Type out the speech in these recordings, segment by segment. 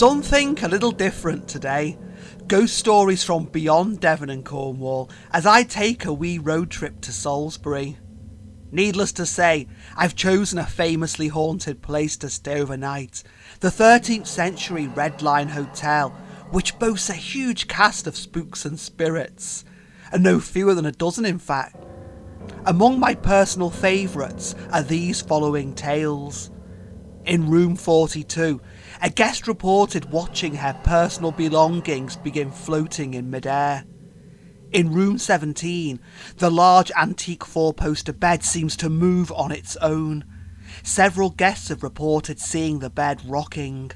Something a little different today. Ghost stories from beyond Devon and Cornwall as I take a wee road trip to Salisbury. Needless to say, I've chosen a famously haunted place to stay overnight, the 13th century Red Lion Hotel, which boasts a huge cast of spooks and spirits, and no fewer than a dozen in fact. Among my personal favourites are these following tales. In room 42, a guest reported watching her personal belongings begin floating in midair. In room 17, the large antique four-poster bed seems to move on its own. Several guests have reported seeing the bed rocking.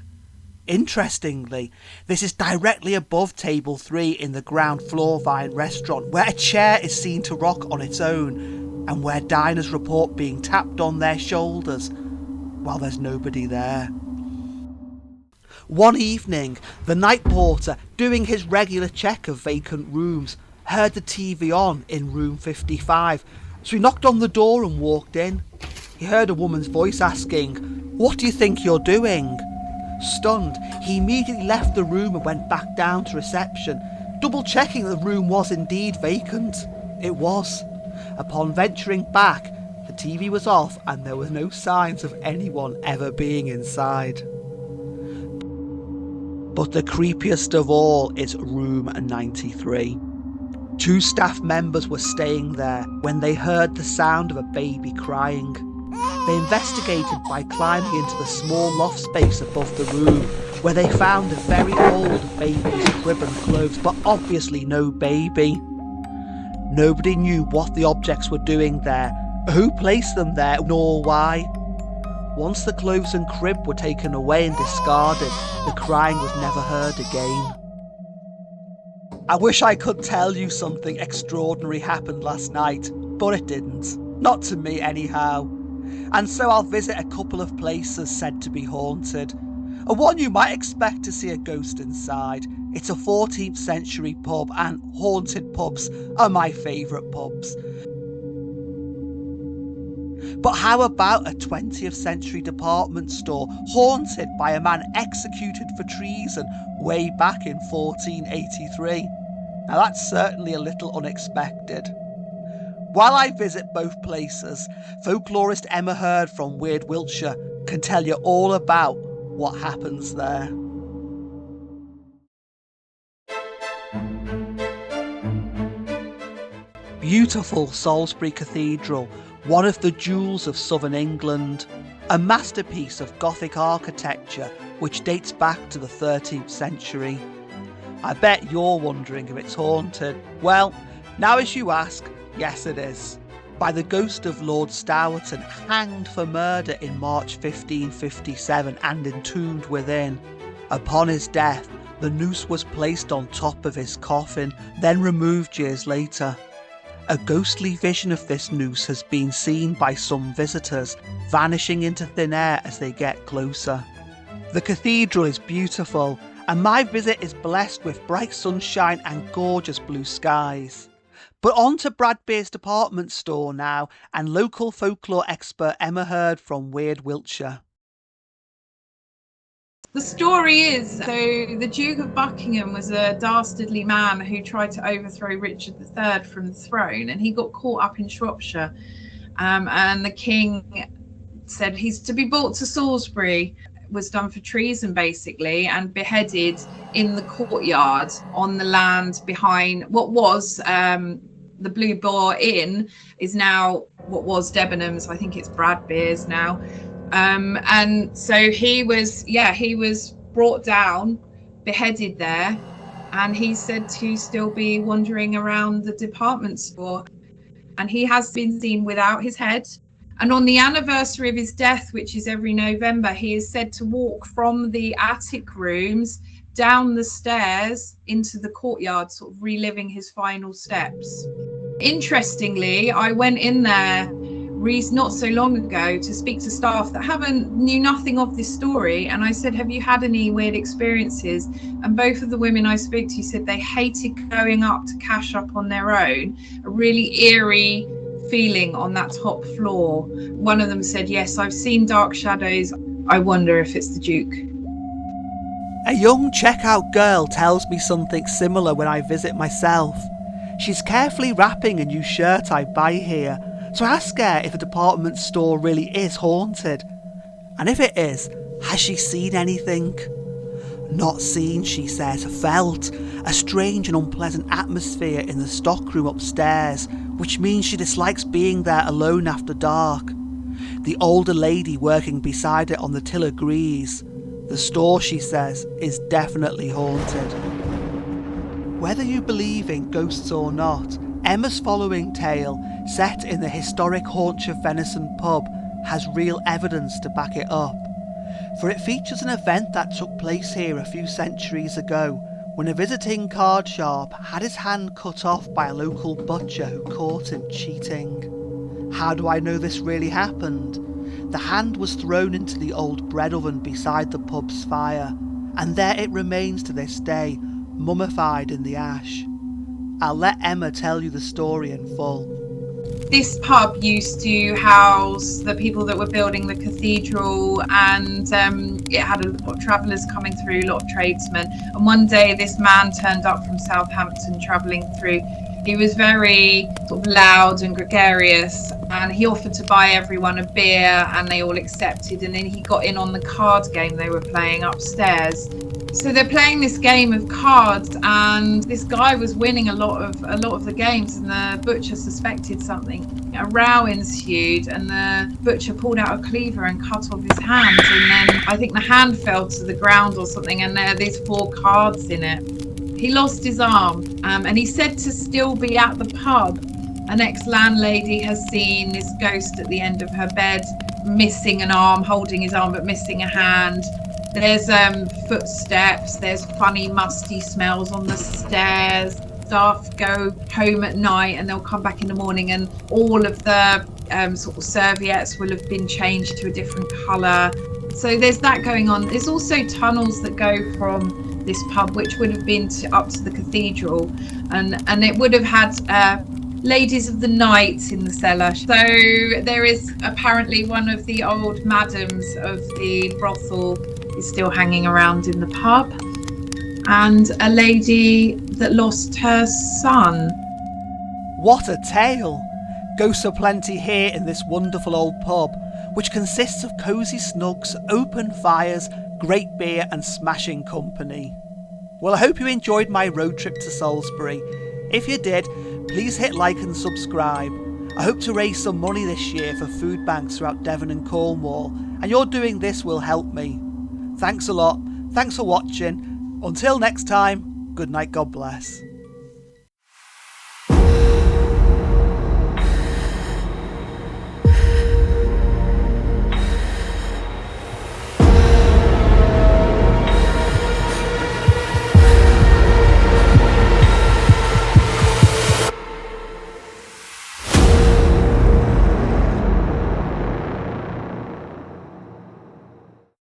Interestingly, this is directly above table 3 in the ground floor Vine restaurant, where a chair is seen to rock on its own, and where diners report being tapped on their shoulders while there's nobody there. One evening, the night porter, doing his regular check of vacant rooms, heard the TV on in room 55, so he knocked on the door and walked in. He heard a woman's voice asking, "What do you think you're doing?" Stunned, he immediately left the room and went back down to reception, double checking that the room was indeed vacant. It was. Upon venturing back, the TV was off and there were no signs of anyone ever being inside. But the creepiest of all is room 93. 2 staff members were staying there when they heard the sound of a baby crying. They investigated by climbing into the small loft space above the room, where they found a very old baby's crib and clothes, but obviously no baby. Nobody knew what the objects were doing there, who placed them there, nor why. Once the clothes and crib were taken away and discarded, the crying was never heard again. I wish I could tell you something extraordinary happened last night, but it didn't. Not to me anyhow. And so I'll visit a couple of places said to be haunted. A one you might expect to see a ghost inside. It's a 14th century pub, and haunted pubs are my favourite pubs. But how about a 20th century department store haunted by a man executed for treason way back in 1483? Now that's certainly a little unexpected. While I visit both places, folklorist Emma Heard from Weird Wiltshire can tell you all about what happens there. Beautiful Salisbury Cathedral, one of the jewels of southern England, a masterpiece of Gothic architecture which dates back to the 13th century. I bet you're wondering if it's haunted. Well, now as you ask, yes it is. By the ghost of Lord Stourton, hanged for murder in March 1557 and entombed within. Upon his death, the noose was placed on top of his coffin, then removed years later. A ghostly vision of this noose has been seen by some visitors, vanishing into thin air as they get closer. The cathedral is beautiful, and my visit is blessed with bright sunshine and gorgeous blue skies. But on to Bradbeer's department store now, and local folklore expert Emma Heard from Weird Wiltshire. The story is, so the Duke of Buckingham was a dastardly man who tried to overthrow Richard III from the throne, and he got caught up in Shropshire. And the king said he's to be brought to Salisbury, was done for treason basically, and beheaded in the courtyard on the land behind what was the Blue Boar Inn, is now what was Debenhams. I think it's Bradbeer's now. And so he was brought down, beheaded there, and he's said to still be wandering around the department store, and he has been seen without his head. And on the anniversary of his death, which is every November, he is said to walk from the attic rooms down the stairs into the courtyard, sort of reliving his final steps. Interestingly, I went in there not so long ago to speak to staff that knew nothing of this story, and I said, have you had any weird experiences? And both of the women I spoke to said they hated going up to cash up on their own, a really eerie feeling on that top floor. One of them said, yes, I've seen dark shadows. I wonder if it's the Duke. A young checkout girl tells me something similar when I visit myself. She's carefully wrapping a new shirt I buy here, so I ask her if a department store really is haunted. And if it is, has she seen anything? Not seen, she says, felt a strange and unpleasant atmosphere in the stockroom upstairs, which means she dislikes being there alone after dark. The older lady working beside it on the till agrees. The store, she says, is definitely haunted. Whether you believe in ghosts or not, Emma's following tale, set in the historic Wiltshire venison pub, has real evidence to back it up. For it features an event that took place here a few centuries ago, when a visiting card sharp had his hand cut off by a local butcher who caught him cheating. How do I know this really happened? The hand was thrown into the old bread oven beside the pub's fire, and there it remains to this day, mummified in the ash. I'll let Emma tell you the story in full. This pub used to house the people that were building the cathedral, and it had a lot of travellers coming through, a lot of tradesmen. And one day this man turned up from Southampton travelling through. He was very sort of loud and gregarious, and he offered to buy everyone a beer, and they all accepted. And then he got in on the card game they were playing upstairs. So they're playing this game of cards, and this guy was winning a lot of the games, and the butcher suspected something. A row ensued, and the butcher pulled out a cleaver and cut off his hand, and then I think the hand fell to the ground or something, and there are these 4 cards in it. He lost his arm, and he's said to still be at the pub. An ex-landlady has seen this ghost at the end of her bed, missing an arm, holding his arm but missing a hand. There's footsteps, there's funny musty smells on the stairs. Staff go home at night and they'll come back in the morning, and all of the sort of serviettes will have been changed to a different colour. So there's that going on. There's also tunnels that go from this pub, which would have been up to the cathedral, and it would have had ladies of the night in the cellar. So there is apparently one of the old madams of the brothel is still hanging around in the pub, and a lady that lost her son. What a tale! Ghosts are plenty here in this wonderful old pub, which consists of cosy snugs, open fires, great beer and smashing company. Well, I hope you enjoyed my road trip to Salisbury. If you did, please hit like and subscribe. I hope to raise some money this year for food banks throughout Devon and Cornwall, and your doing this will help me. Thanks a lot, thanks for watching. Until next time, good night, God bless.